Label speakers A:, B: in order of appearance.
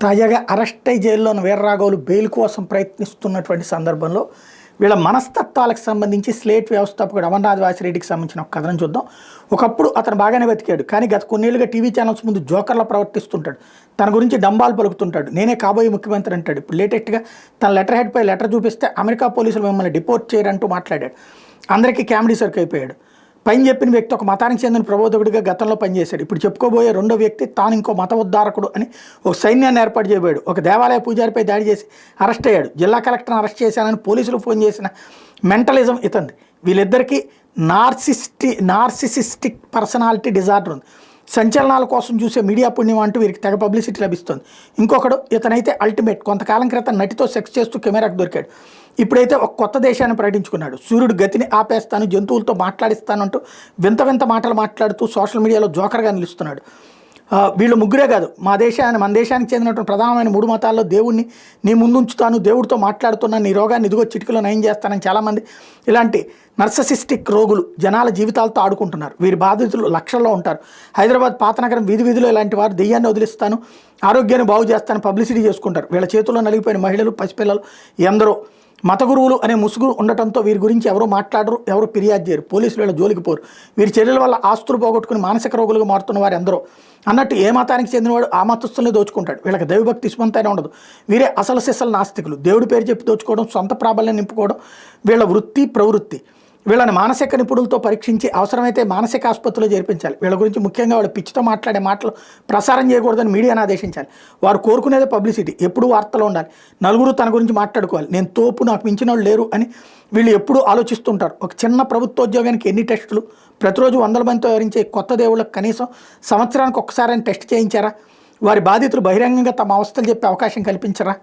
A: తాజాగా అరెస్ట్ అయి జైల్లో ఉన్న వీర్రాఘవులు బెయిల్ కోసం ప్రయత్నిస్తున్నటువంటి సందర్భంలో వీళ్ళ మనస్తత్వాలకు సంబంధించి స్లేట్ వ్యవస్థాపకుడు అమర్నాథ్ వాసిరెడ్డికి సంబంధించిన ఒక కథనం చూద్దాం. ఒకప్పుడు అతను బాగానే బతికాడు, కానీ గత కొన్నేళ్లుగా టీవీ ఛానల్స్ ముందు జోకర్లా ప్రవర్తిస్తుంటాడు. తన గురించి డంబాలు పలుకుతుంటాడు. నేనే కాబోయే ముఖ్యమంత్రి అంటాడు. ఇప్పుడు లేటెస్ట్గా తన లెటర్ హెడ్పై లెటర్ చూపిస్తే అమెరికా పోలీసులు మిమ్మల్ని డిపోర్ట్ చేయరంటూ మాట్లాడాడు. అందరికీ కామెడీ సరుకు అయిపోయాడు. పైన చెప్పిన వ్యక్తి ఒక మతానికి చెందిన ప్రబోధకుడిగా గతంలో పనిచేశాడు. ఇప్పుడు చెప్పుకోబోయే రెండో వ్యక్తి తాను ఇంకో మత ఉద్ధారకుడు అని ఒక సైన్యాన్ని ఏర్పాటు చేయబోయాడు. ఒక దేవాలయ పూజారిపై దాడి చేసి అరెస్ట్ అయ్యాడు. జిల్లా కలెక్టర్ని అరెస్ట్ చేశానని పోలీసులు ఫోన్ చేసిన మెంటలిజం ఇతంది. వీళ్ళిద్దరికీ నార్సిసిస్టిక్ పర్సనాలిటీ డిజార్డర్ ఉంది. సంచలనాల కోసం చూసే మీడియా పుణ్యం అంటూ వీరికి తెగ పబ్లిసిటీ లభిస్తుంది. ఇంకొకడు ఇతనైతే అల్టిమేట్. కొంతకాలం క్రితం నటితో సెక్స్ చేస్తూ కెమెరాకు దొరికాడు. ఇప్పుడైతే ఒక కొత్త దేశాన్ని ప్రకటించుకున్నాడు. సూర్యుడు గతిని ఆపేస్తాను, జంతువులతో మాట్లాడిస్తానంటూ వింత వింత మాటలు మాట్లాడుతూ సోషల్ మీడియాలో జోకర్గా నిలుస్తున్నాడు. వీళ్ళు ముగ్గురే కాదు, మన దేశానికి చెందినటువంటి ప్రధానమైన 3 మతాల్లో దేవుణ్ణి నీ ముందుంచుతాను, దేవుడితో మాట్లాడుతున్నాను, నీ రోగాన్ని ఇదిగో చిటికలో నయం చేస్తానని చాలామంది ఇలాంటి నర్ససిస్టిక్ రోగులు జనాల జీవితాలతో ఆడుకుంటున్నారు. వీరి బాధితులు లక్షల్లో ఉంటారు. హైదరాబాద్ పాతనగరం వీధిలో ఇలాంటి వారు దెయ్యాన్ని వదిలిస్తాను, ఆరోగ్యాన్ని బాగు చేస్తాను పబ్లిసిటీ చేసుకుంటారు. వీళ్ళ చేతుల్లో నలిగిపోయిన మహిళలు, పసిపిల్లలు ఎందరో. మత గురువులు అనే ముసుగు ఉండటంతో వీరి గురించి ఎవరు మాట్లాడరు, ఎవరు ఫిర్యాదు చేయరు. పోలీసులు వీళ్ళ జోలికి పోరు. వీరి చర్యల వల్ల ఆస్తులు పోగొట్టుకుని మానసిక రోగులుగా మారుతున్న వారు ఎందరో. అన్నట్టు ఏ మతానికి చెందినవాడు ఆ మతస్థుల్ని దోచుకుంటాడు. వీళ్ళకి దైవభక్తి ఇసుమంతైనా ఉండదు. వీరే అసలు సిసలు నాస్తికులు. దేవుడి పేరు చెప్పి దోచుకోవడం, సొంత ప్రాబల్యం నింపుకోవడం వీళ్ళ వృత్తి ప్రవృత్తి. వీళ్ళని మానసిక నిపుణులతో పరీక్షించి అవసరమైతే మానసిక ఆసుపత్రిలో చేర్పించాలి. వీళ్ళ గురించి ముఖ్యంగా వాళ్ళు పిచ్చితో మాట్లాడే మాటలు ప్రసారం చేయకూడదని మీడియాను ఆదేశించాలి. వారు కోరుకునేదే పబ్లిసిటీ, ఎప్పుడూ వార్తలో ఉండాలి. నలుగురు తన గురించి మాట్లాడుకోవాలి. నేను తోపు, నాకు మించిన వాళ్ళు లేరు అని వీళ్ళు ఎప్పుడూ ఆలోచిస్తుంటారు. ఒక చిన్న ప్రభుత్వోద్యోగానికి ఎన్ని టెస్టులు? ప్రతిరోజు 100 మందితో వివరించే కొత్త దేవుళ్ళకి కనీసం సంవత్సరానికి ఒక్కసారి టెస్ట్ చేయించారా? వారి బాధితులు బహిరంగంగా తమ అవస్థలు చెప్పే అవకాశం కల్పించరా?